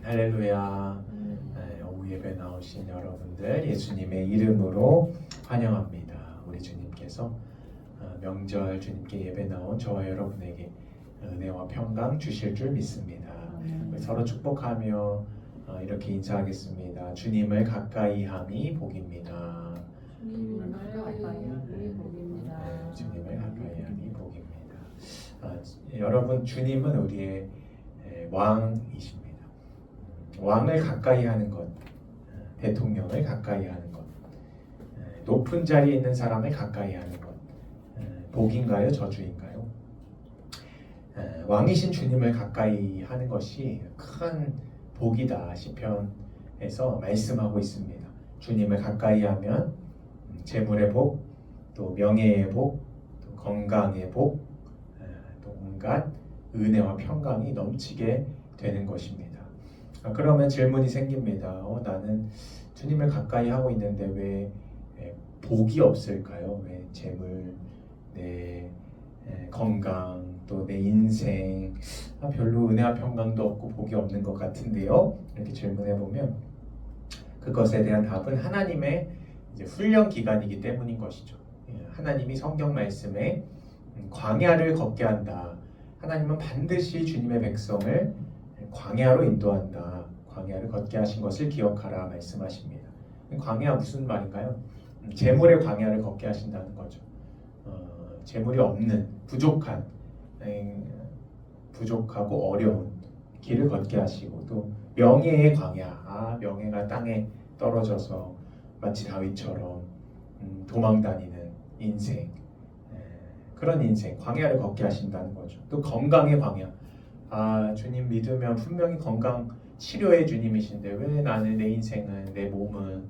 할렐루야. 오후 예배 나오신 여러분들 예수님의 이름으로 환영합니다. 우리 주님께서 명절 주님께 예배 나온 저와 여러분에게 은혜와 평강 주실 줄 믿습니다. 서로 축복하며 이렇게 인사하겠습니다. 주님을 가까이 함이 복입니다. 주님을 가까이 함이 복입니다. 주님을 가까이 함이 복입니다. 여러분, 주님은 우리의 왕이십니다. 왕을 가까이 하는 것, 대통령을 가까이 하는 것, 높은 자리에 있는 사람을 가까이 하는 것, 복인가요, 저주인가요? 왕이신 주님을 가까이 하는 것이 큰 복이다 시편에서 말씀하고 있습니다. 주님을 가까이 하면 재물의 복, 또 명예의 복, 또 건강의 복, 또 온갖 은혜와 평강이 넘치게 되는 것입니다. 그러면 질문이 생깁니다. 나는 주님을 가까이 하고 있는데 왜 복이 없을까요? 왜 재물, 내 건강, 또 내 인생 별로 은혜와 평강도 없고 복이 없는 것 같은데요? 이렇게 질문해 보면 그것에 대한 답은 하나님의 이제 훈련 기간이기 때문인 것이죠. 하나님이 성경 말씀에 광야를 걷게 한다. 하나님은 반드시 주님의 백성을 광야로 인도한다. 광야를 걷게 하신 것을 기억하라 말씀하십니다. 광야 무슨 말인가요? 재물의 광야를 걷게 하신다는 거죠. 재물이 없는, 부족하고 어려운 길을 걷게 하시고, 또 명예의 광야, 명예가 땅에 떨어져서 마치 다윗처럼 도망 다니는 인생, 그런 인생, 광야를 걷게 하신다는 거죠. 또 건강의 광야, 주님 믿으면 분명히 건강 치료의 주님이신데 왜 나는 내 인생은, 내 몸은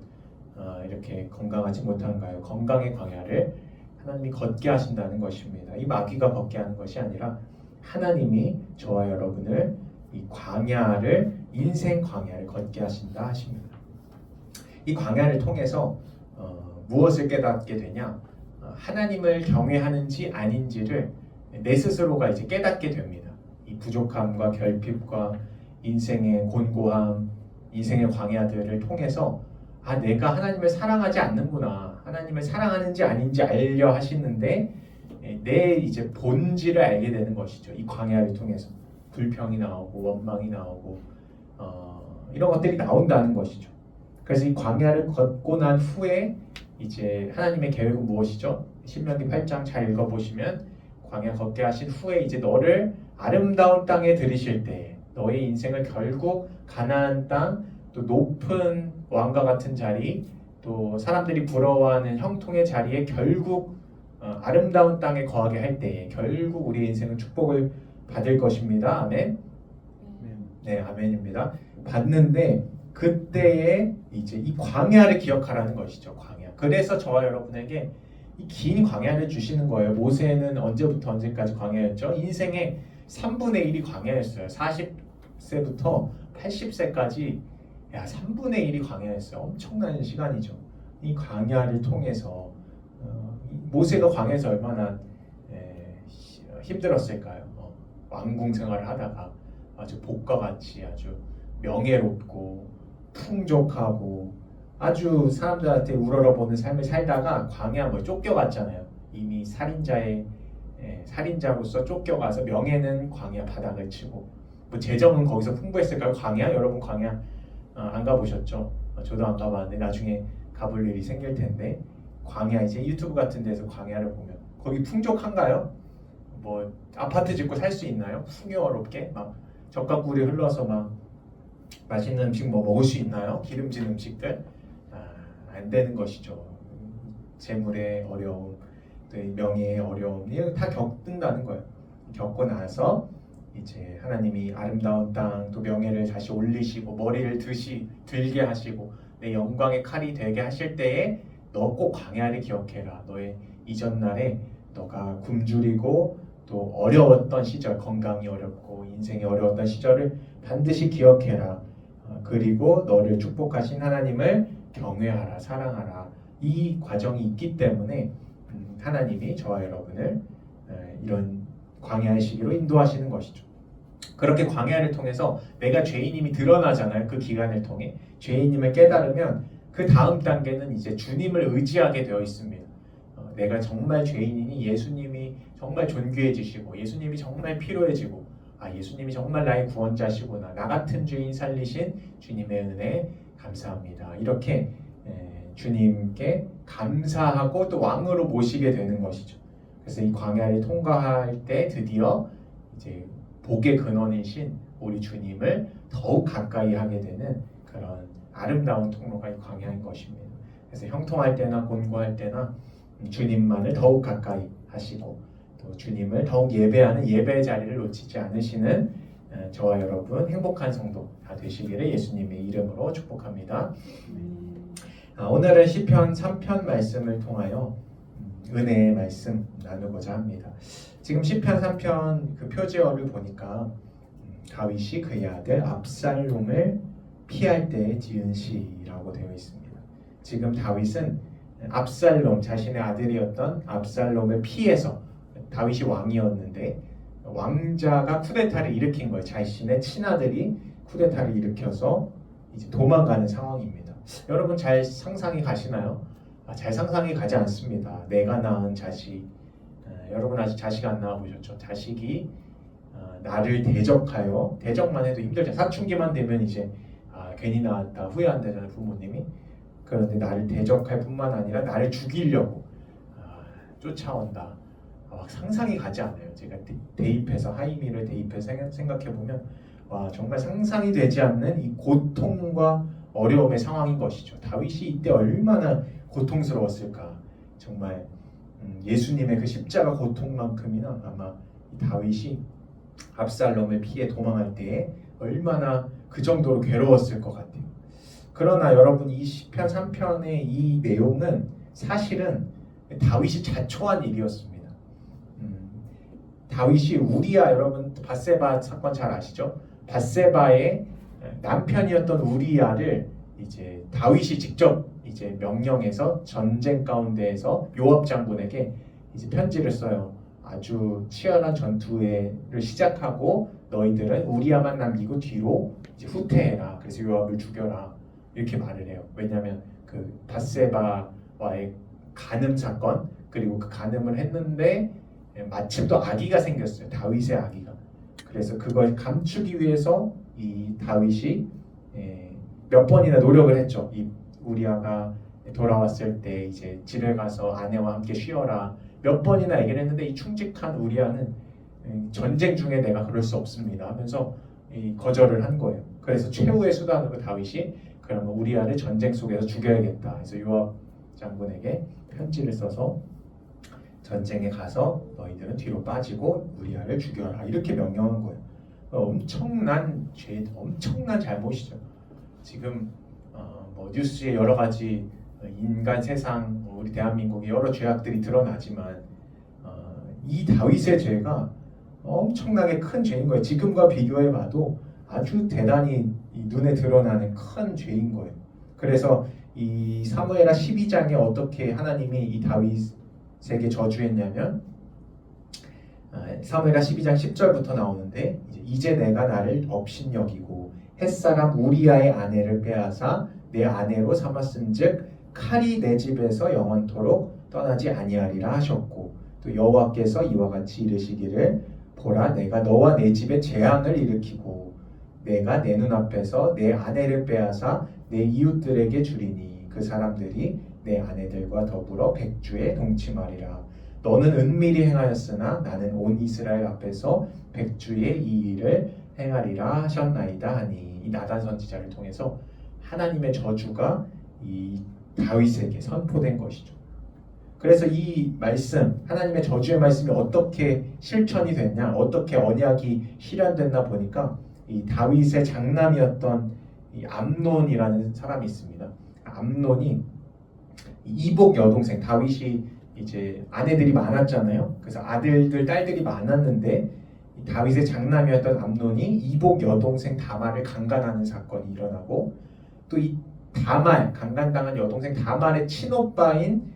이렇게 건강하지 못한가요? 건강의 광야를 하나님이 걷게 하신다는 것입니다. 이 마귀가 걷게 하는 것이 아니라 하나님이 저와 여러분을 이 광야를, 인생 광야를 걷게 하신다 하십니다. 이 광야를 통해서 무엇을 깨닫게 되냐? 하나님을 경외하는지 아닌지를 내 스스로가 이제 깨닫게 됩니다. 이 부족함과 결핍과 인생의 곤고함, 인생의 광야들을 통해서 내가 하나님을 사랑하지 않는구나, 하나님을 사랑하는지 아닌지 알려 하시는데 내 이제 본질을 알게 되는 것이죠. 이 광야를 통해서 불평이 나오고 원망이 나오고 이런 것들이 나온다는 것이죠. 그래서 이 광야를 걷고 난 후에 이제 하나님의 계획은 무엇이죠? 신명기 8장 잘 읽어보시면 광야 걷게 하신 후에 이제 너를 아름다운 땅에 들이실 때 너의 인생을 결국 가나안 땅, 또 높은 왕과 같은 자리, 또 사람들이 부러워하는 형통의 자리에 결국 아름다운 땅에 거하게 할 때에 결국 우리의 인생은 축복을 받을 것입니다. 아멘. 네, 아멘입니다. 받는데 그때에 이제 이 광야를 기억하라는 것이죠. 광야. 그래서 저와 여러분에게 이 긴 광야를 주시는 거예요. 모세는 언제부터 언제까지 광야였죠? 인생의 3분의 1이 광야였어요. 40세부터 80세까지 3분의 1이 광야였어요. 엄청난 시간이죠. 이 광야를 통해서 모세가 광야에서 얼마나 힘들었을까요? 왕궁 생활을 하다가 아주 복과 같이 아주 명예롭고 풍족하고 아주 사람들한테 우러러보는 삶을 살다가 광야 쫓겨갔잖아요. 이미 살인자로서 쫓겨가서 명예는 광야 바닥을 치고, 재정은 거기서 풍부했을까요? 광야? 여러분 광야 안 가보셨죠? 저도 안 가봤는데 나중에 가볼 일이 생길 텐데, 광야 이제 유튜브 같은 데서 광야를 보면 거기 풍족한가요? 아파트 짓고 살 수 있나요? 풍요롭게 막 젓가락꿀이 흘러서 막 맛있는 음식 먹을 수 있나요? 기름진 음식들 안 되는 것이죠. 재물의 어려움, 또 명예의 어려움, 이거 다 겪는다는 거예요. 겪고 나서 이제 하나님이 아름다운 땅, 또 명예를 다시 올리시고 머리를 들게 하시고 내 영광의 칼이 되게 하실 때에 너 꼭 광야를 기억해라. 너의 이전 날에 너가 굶주리고 또 어려웠던 시절, 건강이 어렵고 인생이 어려웠던 시절을 반드시 기억해라. 그리고 너를 축복하신 하나님을 경외하라, 사랑하라. 이 과정이 있기 때문에 하나님이 저와 여러분을 이런 광야의 시기로 인도하시는 것이죠. 그렇게 광야를 통해서 내가 죄인임이 드러나잖아요. 그 기간을 통해 죄인임을 깨달으면 그 다음 단계는 이제 주님을 의지하게 되어 있습니다. 내가 정말 죄인이니 예수님이 정말 존귀해지시고 예수님이 정말 필요해지고 예수님이 정말 나의 구원자시구나. 나 같은 죄인 살리신 주님의 은혜 감사합니다. 이렇게 주님께 감사하고 또 왕으로 모시게 되는 것이죠. 그래서 이 광야를 통과할 때 드디어 이제 복의 근원이신 우리 주님을 더욱 가까이 하게 되는 그런 아름다운 통로가 이 광야인 것입니다. 그래서 형통할 때나 곤고할 때나 주님만을 더욱 가까이 하시고 또 주님을 더욱 예배하는 예배의 자리를 놓치지 않으시는 저와 여러분 행복한 성도 다 되시기를 예수님의 이름으로 축복합니다. 오늘은 시편 3편 말씀을 통하여 은혜의 말씀 나누고자 합니다. 지금 시편 3편 그 표제어를 보니까 다윗이 그의 아들 압살롬을 피할 때 지은 시라고 되어 있습니다. 지금 다윗은 압살롬 자신의 아들이었던 압살롬을 피해서 다윗이 왕이었는데 왕자가 쿠데타를 일으킨 거예요. 자신의 친아들이 쿠데타를 일으켜서 이제 도망가는 상황입니다. 여러분 잘 상상이 가시나요? 잘 상상이 가지 않습니다. 내가 낳은 자식, 여러분 아직 자식 안 낳아 보셨죠? 자식이 나를 대적하여, 대적만 해도 힘들죠. 사춘기만 되면 이제 괜히 낳았다 후회한다잖아요, 부모님이. 그런데 나를 대적할 뿐만 아니라 나를 죽이려고 쫓아온다. 막 상상이 가지 않아요. 제가 대입해서 하이미를 대입해서 생각해 보면 정말 상상이 되지 않는 이 고통과 어려움의 상황인 것이죠. 다윗이 이때 얼마나 고통스러웠을까. 정말 예수님의 그 십자가 고통만큼이나 아마 이 다윗이 압살롬을 피해 도망할 때에 얼마나 그 정도로 괴로웠을 것 같아요. 그러나 여러분 이 시편 3편의 이 내용은 사실은 다윗이 자초한 일이었습니다. 다윗이 우리야, 여러분 밧세바 사건 잘 아시죠? 밧세바의 남편이었던 우리야를 이제 다윗이 직접 이제 명령해서 전쟁 가운데에서 요압 장군에게 이제 편지를 써요. 아주 치열한 전투를 시작하고 너희들은 우리야만 남기고 뒤로 이제 후퇴해라. 그래서 요압을 죽여라. 이렇게 말을 해요. 왜냐하면 그 밧세바와의 간음 사건 그리고 그 간음을 했는데 마침 또 아기가 생겼어요. 다윗의 아기가. 그래서 그걸 감추기 위해서 이 다윗이 몇 번이나 노력을 했죠. 이 우리아가 돌아왔을 때 이제 집에 가서 아내와 함께 쉬어라. 몇 번이나 얘기를 했는데 이 충직한 우리아는 전쟁 중에 내가 그럴 수 없습니다 하면서 거절을 한 거예요. 그래서 최후의 수단으로 다윗이 그러면 우리아를 전쟁 속에서 죽여야겠다. 그래서 요압 장군에게 편지를 써서 전쟁에 가서 너희들은 뒤로 빠지고 우리아를 죽여라 이렇게 명령한 거예요. 엄청난 죄, 엄청난 잘못이죠. 지금 뭐 뉴스에 여러 가지 인간 세상, 우리 대한민국의 여러 죄악들이 드러나지만 이 다윗의 죄가 엄청나게 큰 죄인 거예요. 지금과 비교해봐도 아주 대단히 눈에 드러나는 큰 죄인 거예요. 그래서 이 사무엘하 12장에 어떻게 하나님이 이 다윗에게 저주했냐면 사무엘하 12장 10절부터 나오는데 이제 내가 나를 업신여기고 햇사람 우리아의 아내를 빼앗아 내 아내로 삼았은즉 칼이 내 집에서 영원토록 떠나지 아니하리라 하셨고 또 여호와께서 이와 같이 이르시기를 보라 내가 너와 내 집에 재앙을 일으키고 내가 내 눈앞에서 내 아내를 빼앗아 내 이웃들에게 주리니 그 사람들이 내 아내들과 더불어 백주에 동침하리라. 너는 은밀히 행하였으나 나는 온 이스라엘 앞에서 백주의 이 일을 행하리라 하셨나이다 하니 이 나단 선지자를 통해서 하나님의 저주가 이 다윗에게 선포된 것이죠. 그래서 이 말씀, 하나님의 저주의 말씀이 어떻게 실천이 됐냐, 어떻게 언약이 실현됐나 보니까 이 다윗의 장남이었던 이 암논이라는 사람이 있습니다. 암논이 이복 여동생, 다윗이 이제 아내들이 많았잖아요. 그래서 아들들, 딸들이 많았는데 다윗의 장남이었던 암논이 이복 여동생 다말을 강간하는 사건이 일어나고 또 이 다말, 강간당한 여동생 다말의 친오빠인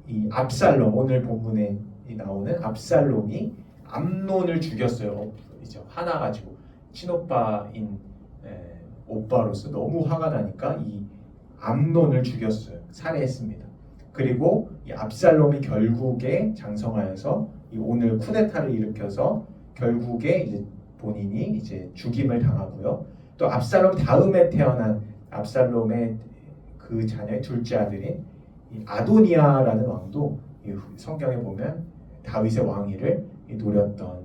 이 압살롬, 오늘 본문에 나오는 압살롬이 암논을 죽였어요. 이제 화나가지고 친오빠인 오빠로서 너무 화가 나니까 이 암논을 죽였어요. 살해했습니다. 그리고 이 압살롬이 결국에 장성하여서 이 오늘 쿠데타를 일으켜서 결국에 이제 본인이 이제 죽임을 당하고요. 또 압살롬 다음에 태어난 압살롬의 그 자녀의 둘째 아들인 이 아도니아라는 왕도 이 성경에 보면 다윗의 왕위를 노렸던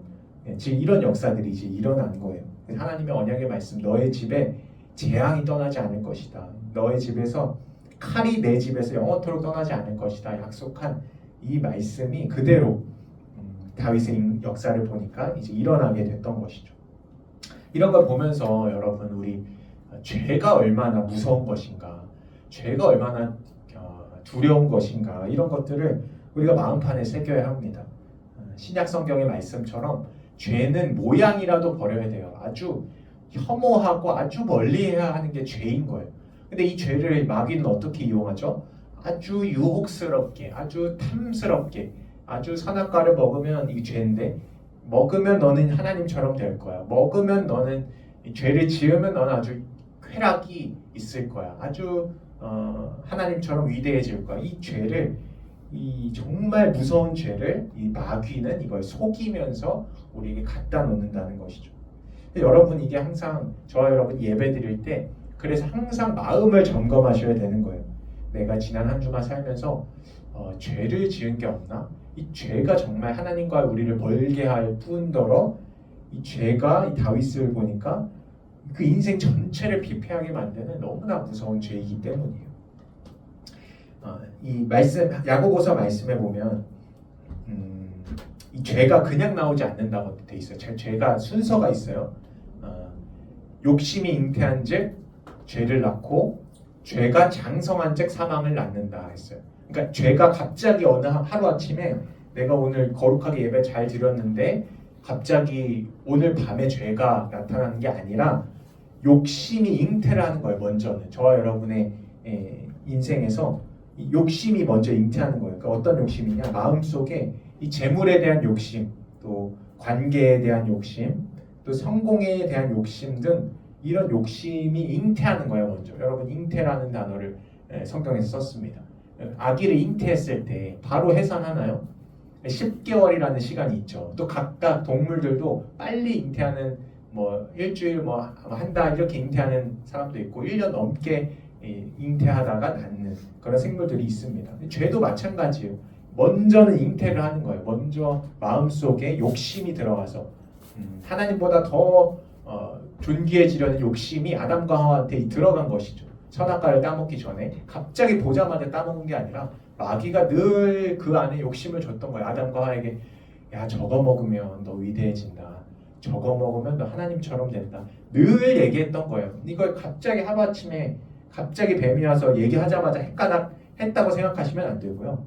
지금 이런 역사들이 이제 일어난 거예요. 하나님의 언약의 말씀, 너의 집에 재앙이 떠나지 않을 것이다. 너의 집에서 칼이 내 집에서 영원토록 떠나지 않을 것이다. 약속한 이 말씀이 그대로 다윗의 역사를 보니까 이제 일어나게 됐던 것이죠. 이런 걸 보면서 여러분 우리 죄가 얼마나 무서운 것인가, 죄가 얼마나 두려운 것인가 이런 것들을 우리가 마음판에 새겨야 합니다. 신약 성경의 말씀처럼 죄는 모양이라도 버려야 돼요. 아주 혐오하고 아주 멀리해야 하는 게 죄인 거예요. 근데 이 죄를 마귀는 어떻게 이용하죠? 아주 유혹스럽게, 아주 탐스럽게, 아주 선악과를 먹으면 이 죄인데 먹으면 너는 하나님처럼 될 거야. 먹으면 너는 죄를 지으면 너는 아주 쾌락이 있을 거야. 아주 하나님처럼 위대해질 거야. 이 죄를 이 정말 무서운 죄를 이 마귀는 이걸 속이면서 우리에게 갖다 놓는다는 것이죠. 여러분 이게 항상 저와 여러분 예배 드릴 때 그래서 항상 마음을 점검하셔야 되는 거예요. 내가 지난 한 주간 살면서 죄를 지은 게 없나? 이 죄가 정말 하나님과 우리를 멀게 할 뿐더러 이 죄가 이 다윗을 보니까 그 인생 전체를 피폐하게 만드는 너무나 무서운 죄이기 때문이에요. 이 말씀 야고보서 말씀에 보면 이 죄가 그냥 나오지 않는다고 돼 있어요. 죄가 순서가 있어요. 욕심이 잉태한즉 죄를 낳고 죄가 장성한즉 사망을 낳는다 했어요. 그러니까 죄가 갑자기 어느 하루 아침에 내가 오늘 거룩하게 예배 잘 드렸는데 갑자기 오늘 밤에 죄가 나타나는 게 아니라 욕심이 잉태를 하는 거예요. 먼저는 저와 여러분의 인생에서 이 욕심이 먼저 잉태하는 거예요. 그러니까 어떤 욕심이냐? 마음속에 이 재물에 대한 욕심, 또 관계에 대한 욕심, 또 성공에 대한 욕심 등 이런 욕심이 잉태하는 거예요. 먼저 여러분 잉태라는 단어를 성경에서 썼습니다. 아기를 잉태했을 때 바로 해산하나요? 10개월이라는 시간이 있죠. 또 각각 동물들도 빨리 잉태하는 뭐 일주일 뭐 한 달 이렇게 잉태하는 사람도 있고 1년 넘게 잉태하다가 낳는 그런 생물들이 있습니다. 죄도 마찬가지예요. 먼저는 잉태를 하는 거예요. 먼저 마음속에 욕심이 들어가서 하나님보다 더 존귀해지려는 욕심이 아담과 하와한테 들어간 것이죠. 선악과를 따먹기 전에 갑자기 보자마자 따먹은 게 아니라 마귀가 늘 그 안에 욕심을 줬던 거예요. 아담과 하와에게 야 저거 먹으면 너 위대해진다. 저거 먹으면 너 하나님처럼 된다. 늘 얘기했던 거예요. 이걸 갑자기 하루아침에 갑자기 뱀이 와서 얘기하자마자 헷가닥 했다고 생각하시면 안 되고요.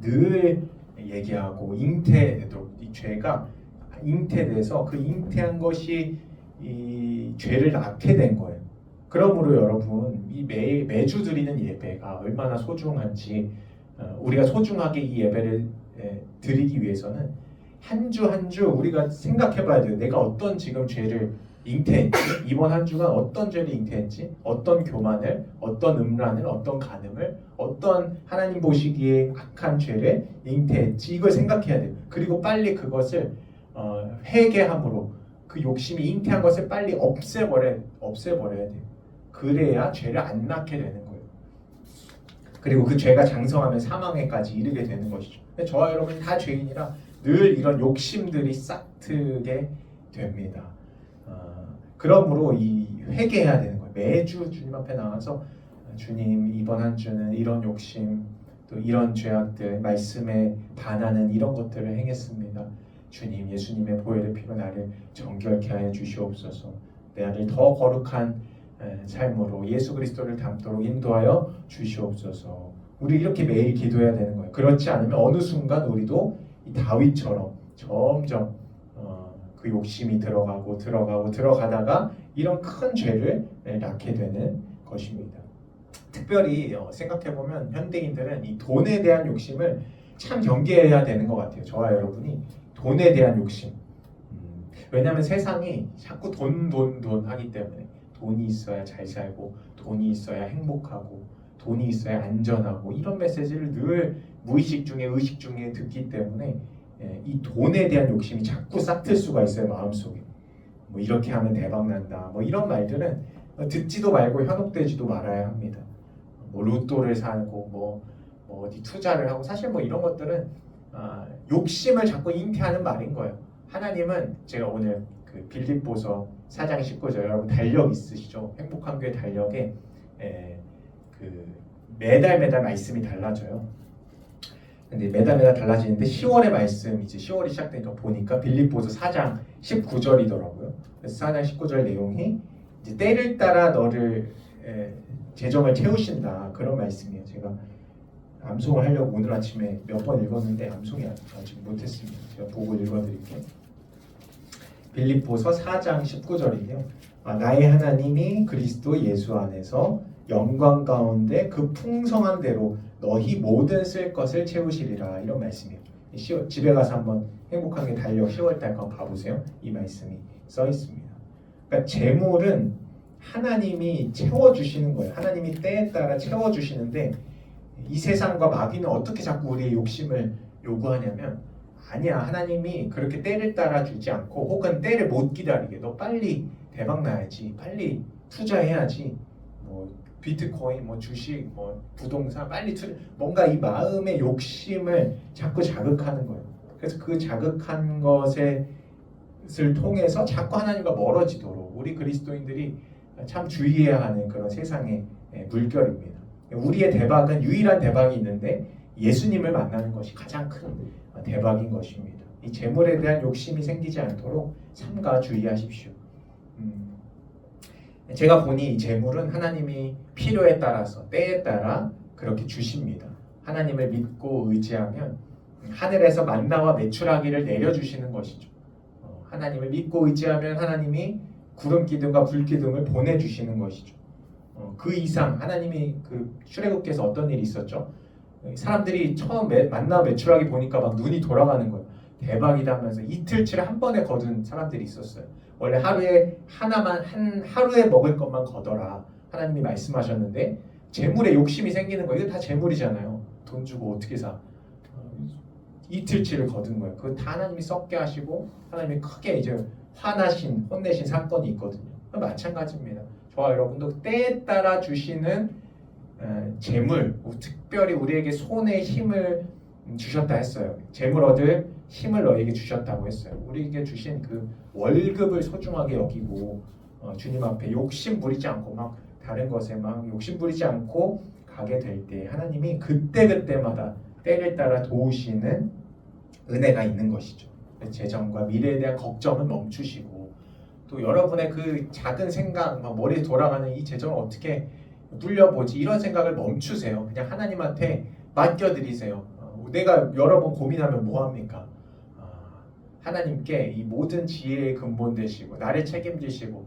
늘 얘기하고 잉태되도록 이 죄가 잉태돼서 그 잉태한 것이 이 죄를 낳게 된 거예요. 그러므로 여러분 이 매주 드리는 예배가 얼마나 소중한지 우리가 소중하게 이 예배를 드리기 위해서는 한 주 한 주 우리가 생각해봐야 돼요. 내가 어떤 지금 죄를 잉태했지? 이번 한 주간 어떤 죄를 잉태했지? 어떤 교만을, 어떤 음란을, 어떤 간음을, 어떤 하나님 보시기에 악한 죄를 잉태했지? 이걸 생각해야 돼요. 그리고 빨리 그것을 회개함으로 그 욕심이 잉태한 것을 빨리 없애버려야 돼요. 그래야 죄를 안 낳게 되는 거예요. 그리고 그 죄가 장성하면 사망에까지 이르게 되는 것이죠. 저와 여러분이 다 죄인이라 늘 이런 욕심들이 싹트게 됩니다. 그러므로 이 회개해야 되는 거예요. 매주 주님 앞에 나와서 주님 이번 한 주는 이런 욕심 또 이런 죄악들 말씀에 반하는 이런 것들을 행했습니다. 주님 예수님의 보혈의 피로 나를 정결케 하여 주시옵소서. 나를 더 거룩한 삶으로 예수 그리스도를 닮도록 인도하여 주시옵소서. 우리 이렇게 매일 기도해야 되는 거예요. 그렇지 않으면 어느 순간 우리도 이 다윗처럼 점점 그 욕심이 들어가다가 이런 큰 죄를 낳게 되는 것입니다. 특별히 생각해보면 현대인들은 이 돈에 대한 욕심을 참 경계해야 되는 것 같아요. 저와 여러분이 돈에 대한 욕심. 왜냐하면 세상이 자꾸 돈 하기 때문에 돈이 있어야 잘 살고 돈이 있어야 행복하고 돈이 있어야 안전하고 이런 메시지를 늘 무의식 중에 의식 중에 듣기 때문에 이 돈에 대한 욕심이 자꾸 싹틀 수가 있어요 마음속에. 뭐 이렇게 하면 대박 난다 뭐 이런 말들은 듣지도 말고 현혹되지도 말아야 합니다. 뭐 로또를 사고 뭐 어디 투자를 하고 사실 뭐 이런 것들은 욕심을 자꾸 잉태하는 말인 거예요. 하나님은 제가 오늘 그 빌립보서 4장 19절 여러분 달력 있으시죠? 행복한 교회 달력에 그 매달 말씀이 달라져요. 근데 매달 달라지는데 10월의 말씀 이제 10월이 시작되니까 보니까 빌립보서 4장 19절이더라고요. 그래서 4장 19절 내용이 이제 때를 따라 너를 재정을 채우신다 그런 말씀이에요. 제가 암송을 하려고 오늘 아침에 몇 번 읽었는데 암송이 아직 못했습니다. 제가 보고 읽어드릴게요. 빌립보서 4장 19절이요. 나의 하나님이 그리스도 예수 안에서 영광 가운데 그 풍성한 대로 너희 모든 쓸 것을 채우시리라 이런 말씀이에요. 집에 가서 한번 행복하게 달력 10월달 한번 가보세요. 이 말씀이 써 있습니다. 그러니까 재물은 하나님이 채워주시는 거예요. 하나님이 때에 따라 채워주시는데 이 세상과 마귀는 어떻게 자꾸 우리의 욕심을 요구하냐면 아니야 하나님이 그렇게 때를 따라 주지 않고 혹은 때를 못 기다리게 너 빨리 대박 나야지 빨리 투자해야지 뭐 비트코인 뭐 주식 뭐 부동산 빨리 투자 뭔가 이 마음의 욕심을 자꾸 자극하는 거예요. 그래서 그 자극한 것을 통해서 자꾸 하나님과 멀어지도록 우리 그리스도인들이 참 주의해야 하는 그런 세상의 물결입니다. 우리의 대박은 유일한 대박이 있는데 예수님을 만나는 것이 가장 큰 대박인 것입니다. 이 재물에 대한 욕심이 생기지 않도록 삼가 주의하십시오. 제가 보니 이 재물은 하나님이 필요에 따라서 때에 따라 그렇게 주십니다. 하나님을 믿고 의지하면 하늘에서 만나와 메추라기를 내려주시는 것이죠. 하나님을 믿고 의지하면 하나님이 구름 기둥과 불 기둥을 보내주시는 것이죠. 그 이상 하나님이 그 출애굽기에서 어떤 일이 있었죠? 사람들이 처음 만나 메추라기 보니까 막 눈이 돌아가는 거예요. 대박이다 하면서 이틀치를 한 번에 거둔 사람들이 있었어요. 원래 하루에 하나만 하루에 먹을 것만 거더라 하나님이 말씀하셨는데 재물에 욕심이 생기는 거예요. 이거 다 재물이잖아요. 돈 주고 어떻게 사? 이틀치를 거둔 거예요. 그거 다 하나님이 썩게 하시고 하나님이 크게 이제 혼내신 사건이 있거든요. 마찬가지입니다. 저와 여러분도 때에 따라 주시는 재물, 특별히 우리에게 손에 힘을 주셨다 했어요. 재물 얻을 힘을 너에게 주셨다고 했어요. 우리에게 주신 그 월급을 소중하게 여기고 주님 앞에 욕심 부리지 않고 막 다른 것에 막 욕심 부리지 않고 가게 될 때 하나님이 그때마다 때를 따라 도우시는 은혜가 있는 것이죠. 재정과 미래에 대한 걱정은 멈추시고 또 여러분의 그 작은 생각, 막 머리에 돌아가는 이 재정을 어떻게 물려보지 이런 생각을 멈추세요. 그냥 하나님한테 맡겨드리세요. 내가 여러 번 고민하면 뭐합니까? 하나님께 이 모든 지혜의 근본 되시고 나를 책임지시고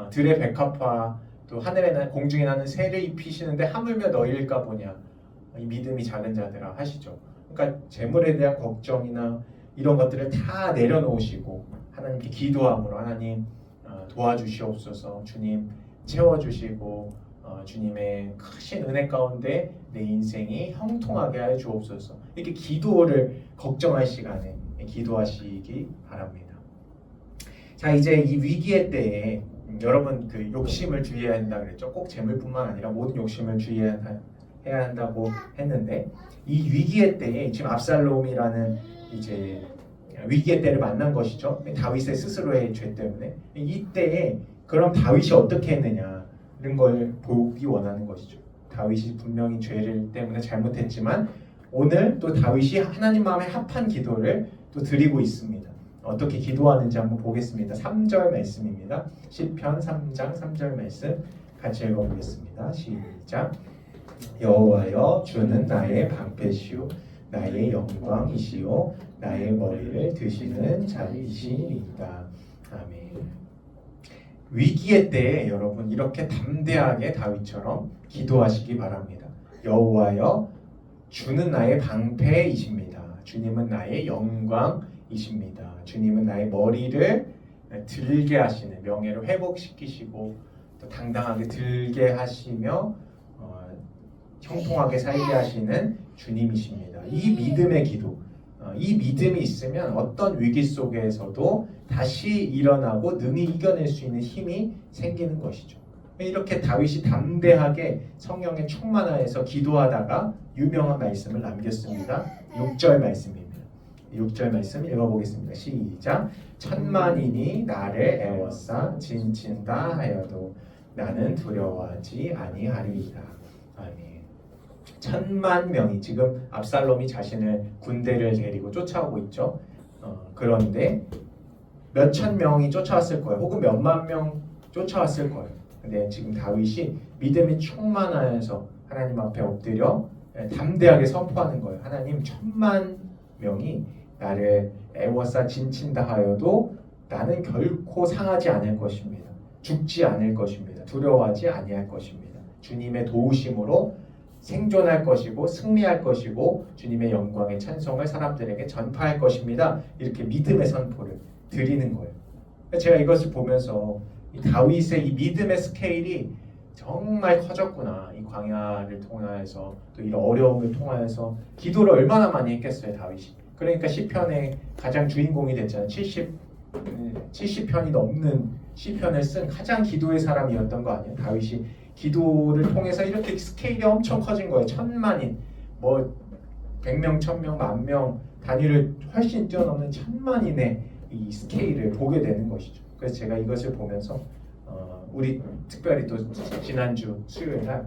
들의 백합화 또 하늘에 공중에 나는 새를 입히시는데 하물며 너희일까 보냐 이 믿음이 작은 자들아 하시죠. 그러니까 재물에 대한 걱정이나 이런 것들을 다 내려놓으시고 하나님께 기도함으로 하나님 도와주시옵소서. 주님 채워주시고 주님의 크신 은혜 가운데 내 인생이 형통하게 하여 주옵소서. 이렇게 기도를 걱정할 시간에 기도하시기 바랍니다. 자 이제 이 위기의 때에 여러분 그 욕심을 주의해야 한다 그랬죠. 꼭 재물뿐만 아니라 모든 욕심을 주의해야 한다고 했는데 이 위기의 때에 지금 압살롬이라는 이제 위기의 때를 만난 것이죠. 다윗의 스스로의 죄 때문에 이때에 그럼 다윗이 어떻게 했느냐는 걸 보기 원하는 것이죠. 다윗이 분명히 죄를 때문에 잘못했지만 오늘 또 다윗이 하나님 마음에 합한 기도를 또 드리고 있습니다. 어떻게 기도하는지 한번 보겠습니다. 3절 말씀입니다. 시편 3장 3절 말씀 같이 읽어보겠습니다. 시작. 여호와여 주는 나의 방패시오 나의 영광이시오 나의 머리를 드시는 자이시니이다. 아멘. 위기의 때에 여러분 이렇게 담대하게 다윗처럼 기도하시기 바랍니다. 여호와여 주는 나의 방패이십니다. 주님은 나의 영광이십니다. 주님은 나의 머리를 들게 하시는, 명예를 회복시키시고 또 당당하게 들게 하시며 형통하게 살게 하시는 주님이십니다. 이 믿음의 기도, 이 믿음이 있으면 어떤 위기 속에서도 다시 일어나고 능히 이겨낼 수 있는 힘이 생기는 것이죠. 이렇게 다윗이 담대하게 성령의 충만하여서 기도하다가 유명한 말씀을 남겼습니다. 6절 말씀입니다. 6절 말씀 읽어보겠습니다. 시작. 천만인이 나를 애워싸 진친다 하여도 나는 두려워하지 아니하리이다. 아멘. 10,000명이 지금 압살롬이 자신을 군대를 데리고 쫓아오고 있죠. 그런데 몇천 명이 쫓아왔을 거예요. 혹은 몇만 명 쫓아왔을 거예요. 근데 지금 다윗이 믿음이 충만하여서 하나님 앞에 엎드려 담대하게 선포하는 거예요. 하나님, 10,000명이 나를 애워싸 진친다 하여도 나는 결코 상하지 않을 것입니다. 죽지 않을 것입니다. 두려워하지 아니할 것입니다. 주님의 도우심으로 생존할 것이고 승리할 것이고 주님의 영광의 찬송을 사람들에게 전파할 것입니다. 이렇게 믿음의 선포를 드리는 거예요. 제가 이것을 보면서 이 다윗의 이 믿음의 스케일이 정말 커졌구나. 이 광야를 통하여서 또 이런 어려움을 통하여서 기도를 얼마나 많이 했겠어요, 다윗이. 그러니까 시편의 가장 주인공이 됐잖아요. 70편이 넘는 시편을 쓴 가장 기도의 사람이었던 거 아니에요? 다윗이 기도를 통해서 이렇게 스케일이 엄청 커진 거예요. 10,000만인, 뭐 100명, 1000명, 10,000명 단위를 훨씬 뛰어넘는 10,000만인의 이 스케일을 보게 되는 것이죠. 그래서 제가 이것을 보면서 우리 특별히 또 지난주 수요일 날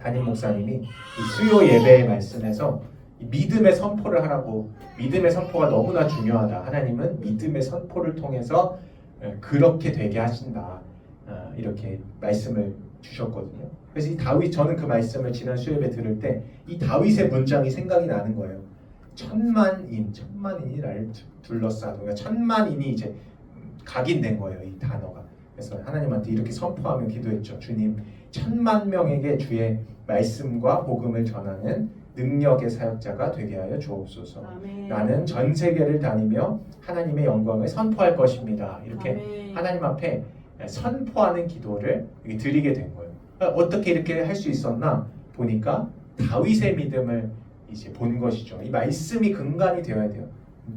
담임 목사님이 이 수요 예배의 말씀에서 이 믿음의 선포를 하라고, 믿음의 선포가 너무나 중요하다. 하나님은 믿음의 선포를 통해서 그렇게 되게 하신다. 이렇게 말씀을 주셨거든요. 그래서 이 다윗, 저는 그 말씀을 지난 수요 예배 들을 때 이 다윗의 문장이 생각이 나는 거예요. 10,000만인이 나를 둘러싸고, 그러니까 10,000만인이 이제 각인된 거예요, 이 단어가. 그래서 하나님한테 이렇게 선포하며 기도했죠. 주님, 10,000,000명에게 주의 말씀과 복음을 전하는 능력의 사역자가 되게 하여 주옵소서. 아멘. 나는 전 세계를 다니며 하나님의 영광을 선포할 것입니다. 이렇게 아멘. 하나님 앞에 선포하는 기도를 드리게 된 거예요. 어떻게 이렇게 할 수 있었나 보니까 다윗의 믿음을 이제 본 것이죠. 이 말씀이 근간이 되어야 돼요.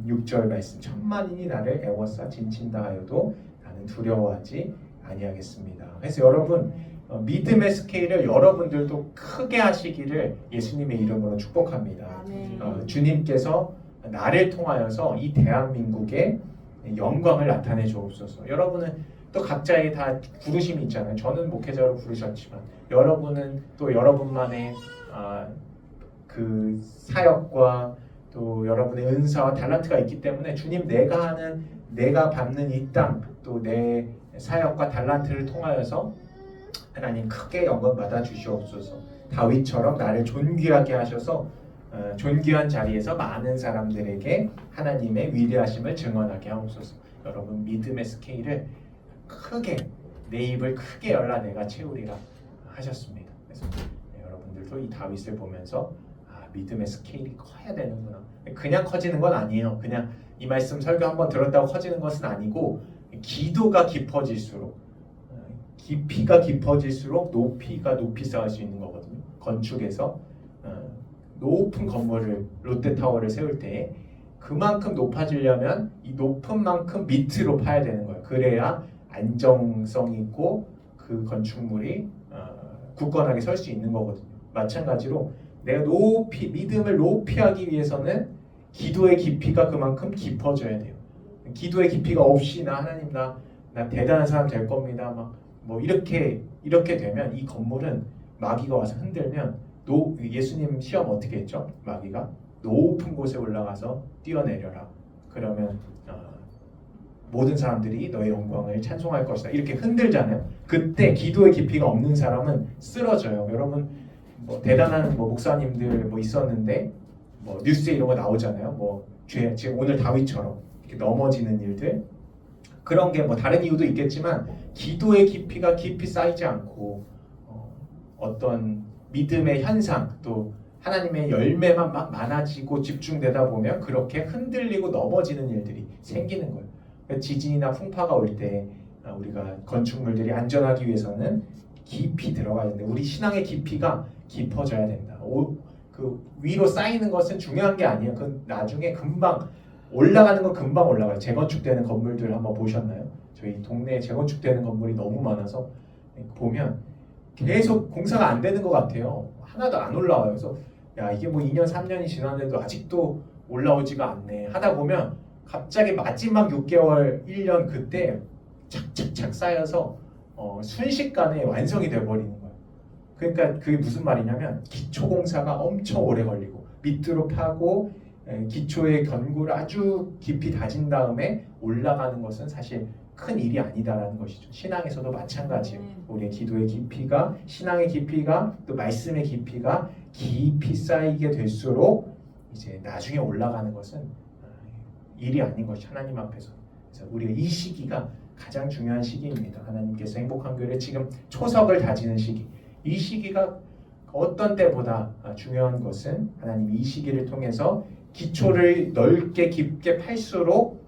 6절 말씀, 10,000만인이 나를 애워싸 진친다 하여도 나는 두려워하지 아니하겠습니다. 그래서 여러분, 믿음의 스케일을 여러분들도 크게 하시기를 예수님의 이름으로 축복합니다. 아멘. 주님께서 나를 통하여서 이 대한민국의 영광을 나타내 주옵소서. 여러분은 또 각자의 다 부르심이 있잖아요. 저는 목회자로 부르셨지만 여러분은 또 여러분만의 그 사역과 또 여러분의 은사와 달란트가 있기 때문에 주님, 내가 받는 이 땅, 또 내 사역과 달란트를 통하여서 하나님 크게 영광 받아 주시옵소서. 다윗처럼 나를 존귀하게 하셔서 존귀한 자리에서 많은 사람들에게 하나님의 위대하심을 증언하게 하옵소서. 여러분, 믿음의 스케일을 크게, 내 입을 크게 열라 내가 채우리라 하셨습니다. 그래서 여러분들도 이 다윗을 보면서 믿음의 스케일이 커야 되는구나. 그냥 커지는 건 아니에요. 그냥 이 말씀 설교 한번 들었다고 커지는 것은 아니고, 기도가 깊어질수록, 깊이가 깊어질수록 높이가 높이 쌓을 수 있는 거거든요. 건축에서 높은 건물을, 롯데타워를 세울 때 그만큼 높아지려면 이 높은 만큼 밑으로 파야 되는 거예요. 그래야 안정성 있고 그 건축물이 굳건하게 설 수 있는 거거든요. 마찬가지로 내가 믿음을 높이 하기 위해서는 기도의 깊이가 그만큼 깊어져야 돼요. 기도의 깊이가 없이 하나님 나 대단한 사람 될 겁니다. 뭐 이렇게 되면 이 건물은 마귀가 와서 흔들면 예수님 시험 어떻게 했죠? 마귀가 높은 곳에 올라가서 뛰어내려라. 그러면 모든 사람들이 너의 영광을 찬송할 것이다. 이렇게 흔들잖아요. 그때 기도의 깊이가 없는 사람은 쓰러져요. 여러분, 뭐 대단한 목사님들 있었는데 뉴스에 이런 거 나오잖아요. 지금 오늘 다윗처럼 이렇게 넘어지는 일들, 그런 게 다른 이유도 있겠지만 기도의 깊이가 깊이 쌓이지 않고 어떤 믿음의 현상, 또 하나님의 열매만 막 많아지고 집중되다 보면 그렇게 흔들리고 넘어지는 일들이 생기는 거예요. 지진이나 풍파가 올 때 우리가 건축물들이 안전하기 위해서는 깊이 들어가야 된다. 우리 신앙의 깊이가 깊어져야 된다. 그 위로 쌓이는 것은 중요한 게 아니에요. 그 나중에 금방 올라가는 건 금방 올라가요. 재건축되는 건물들 한번 보셨나요? 저희 동네에 재건축되는 건물이 너무 많아서 보면 계속 공사가 안 되는 것 같아요. 하나도 안 올라와요. 그래서 야, 이게 뭐 2년 3년이 지났는데도 아직도 올라오지가 않네 하다 보면 갑자기 마지막 6개월 1년 그때 착착착 쌓여서 순식간에 완성이 돼버리는 거예요. 그러니까 그게 무슨 말이냐면 기초 공사가 엄청 오래 걸리고 밑으로 파고 기초의 견고를 아주 깊이 다진 다음에 올라가는 것은 사실 큰 일이 아니다라는 것이죠. 신앙에서도 마찬가지예요. 우리의 기도의 깊이가, 신앙의 깊이가, 또 말씀의 깊이가 깊이 쌓이게 될수록 이제 나중에 올라가는 것은 일이 아닌 것이 하나님 앞에서. 그래서 우리가 이 시기가 가장 중요한 시기입니다. 하나님께서 행복한 교회를 지금 초석을 다지는 시기. 이 시기가 어떤 때보다 중요한 것은 하나님이 이 시기를 통해서 기초를 넓게 깊게 팔수록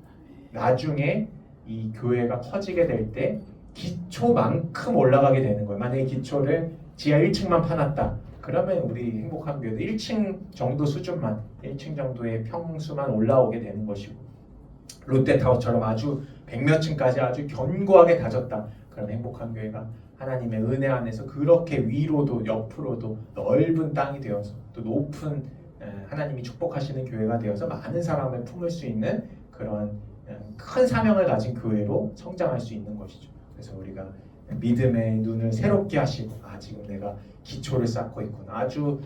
나중에 이 교회가 커지게 될 때 기초만큼 올라가게 되는 거예요. 만약에 기초를 지하 1층만 파놨다. 그러면 우리 행복한 교회도 1층 정도 수준만, 1층 정도의 평수만 올라오게 되는 것이고, 롯데타워처럼 아주 100몇 층까지 아주 견고하게 다졌다. 그럼 행복한 교회가 하나님의 은혜 안에서 그렇게 위로도 옆으로도 넓은 땅이 되어서 또 높은 하나님이 축복하시는 교회가 되어서 많은 사람을 품을 수 있는 그런 큰 사명을 가진 교회로 성장할 수 있는 것이죠. 그래서 우리가 믿음의 눈을 새롭게 하시고 지금 내가 기초를 쌓고 있구나. 아주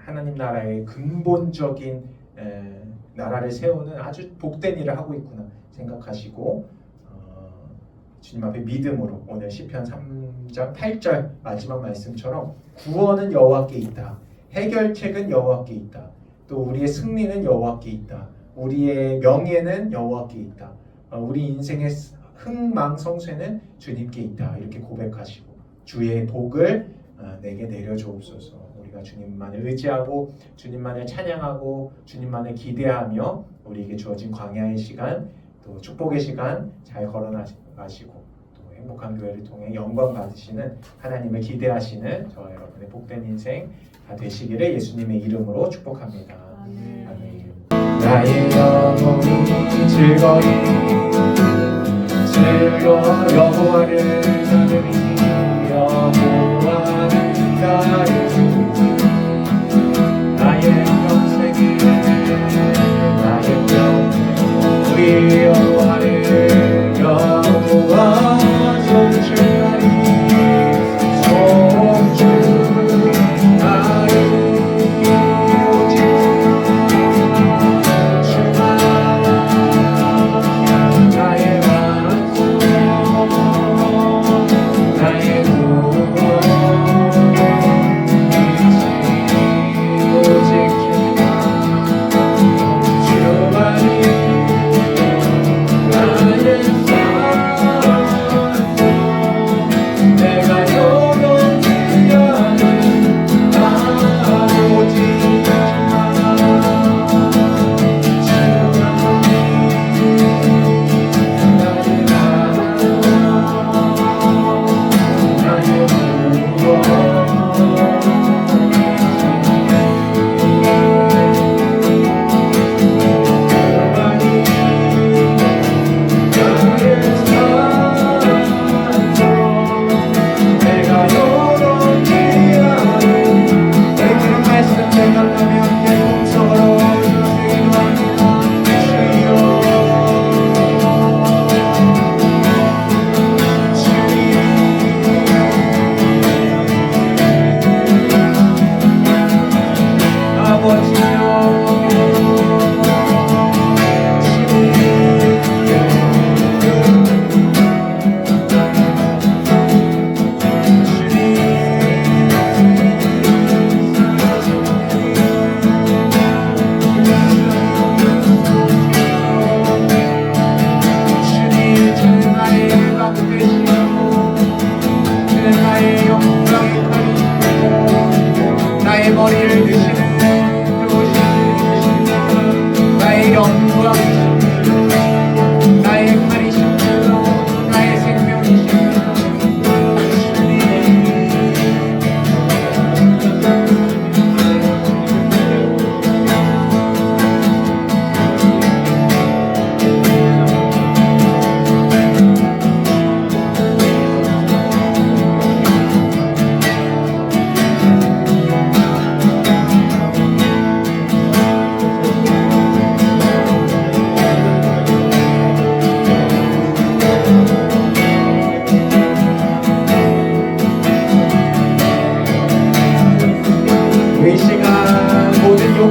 하나님 나라의 근본적인 나라를 세우는 아주 복된 일을 하고 있구나 생각하시고 주님 앞에 믿음으로 오늘 시편 3장 8절 마지막 말씀처럼 구원은 여호와께 있다. 해결책은 여호와께 있다. 또 우리의 승리는 여호와께 있다. 우리의 명예는 여호와께 있다. 우리 인생의 흥망성쇠는 주님께 있다. 이렇게 고백하시고 주의 복을 내게 내려주옵소서. 우리가 주님만을 의지하고 주님만을 찬양하고 주님만을 기대하며 우리에게 주어진 광야의 시간 또 축복의 시간 잘 걸어나가시고 또 행복한 교회를 통해 영광 받으시는 하나님을 기대하시는 저와 여러분의 복된 인생 다 되시기를 예수님의 이름으로 축복합니다. 아멘. 나의 영혼이 즐거이 여호와를 따르니 여호와는 나의 주 나의 평생에 나의 평생 우리 여호와를 여호와 송축하리 나의 구원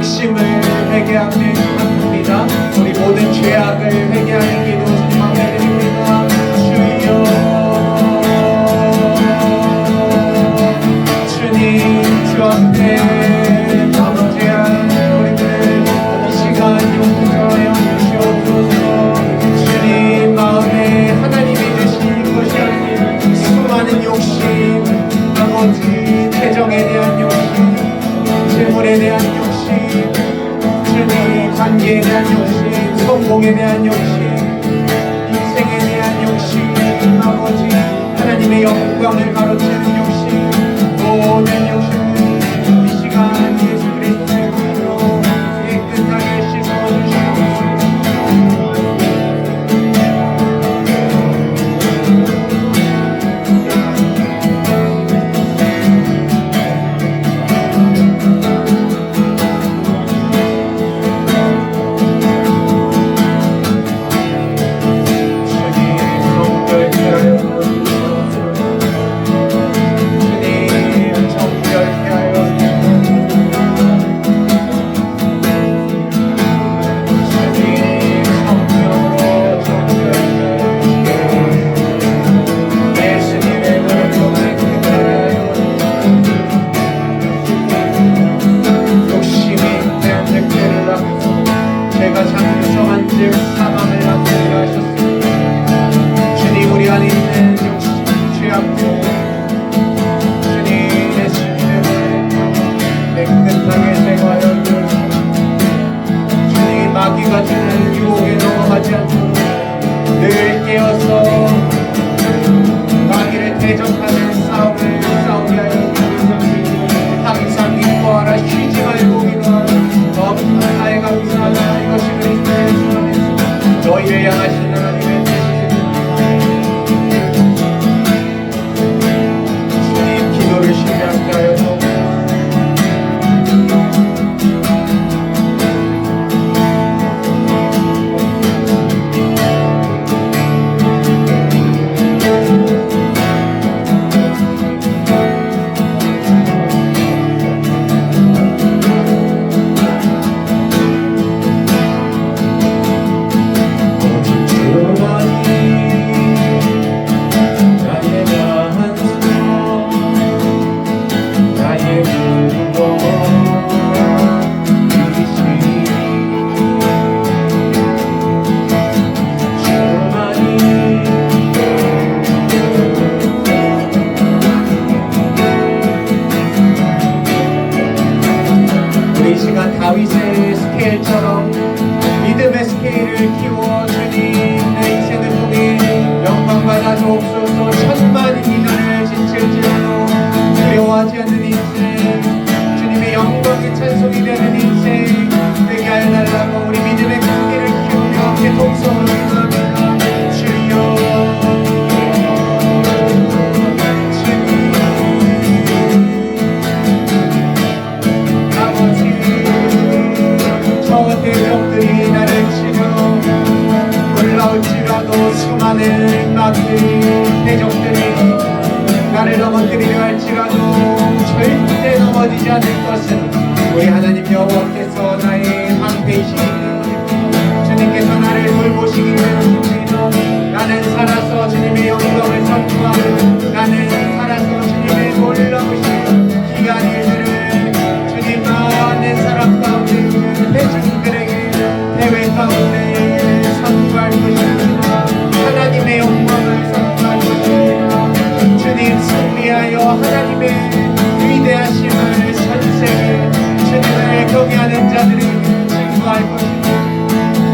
욕심을 회개합니다. 우리 모든 죄악을 회개하는 기도 주님 앞에 드립니다. 주여, 주님 주 앞에 범죄한 우리들을 이 시간 용서하여 주시옵소서. 주님 마음에 하나님이 주신 것이 아닌 수많은 욕심, 아버지 재정에 대한 욕심, 재물에 대한 욕심, 주님 관계에 대한 욕심, 성공에 대한 욕심, 인생에 대한 욕심, 아버지 하나님의 영광을 가로채는 욕심, 모든 욕심을 이 시간 예수 그리스도의 이름으로 깨끗하게 씻어주시옵소서. 마귀가 주는 유혹에 넘어가지 않도록 늘 깨어서 마귀를 대적하는 싸움을 싸우게 하여 주옵소서. 항상 기뻐하라 쉬지 말고 기도하라 없는 나의 감사하라 이것이 그리스도의 주 안에서 너희를 향하신 하나님의 뜻이니 주님 기도를 시작하게 하여 주옵소서. 다윗의 스케일처럼 믿음의 스케일을 키워 주님 내 인생을 통해 영광받아 주옵소서. 천만 이전을 지칠지라도 두려워하지 않는 인생, 주님의 영광의 찬송이 되는 인생 되게 하여 달라고 우리 믿음의 크기를 키우며 함께 동성으로 기도합니다. 주여 대적들이 나를 치려 올라올지라도 수많은 마귀 대적들이 나를 넘어뜨리려 할지라도 절대 넘어지지 않을 것은 우리 하나님 여호와께서 나의 방패이시기 때문에 주님께서 나를 돌보시기 때문입니다. 나는 살아서 주님의 영광을 선포하고 나는 살아서 주님의 놀라우신 귀한 일들을 주님만의 사람 가운데 대중들에게 대회 가운데 선포할 것입니다. 하나님의 영광을 선포할 것입니다. 주님 승리하여 하나님의 위대하심을 전세계 주님을 경외하는 자들에게 증거할 것입니다.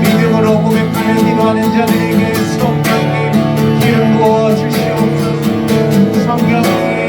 믿음으로 고백하며 기도하는 자들에게 성령의 기름 부어 주시옵소서. 성령의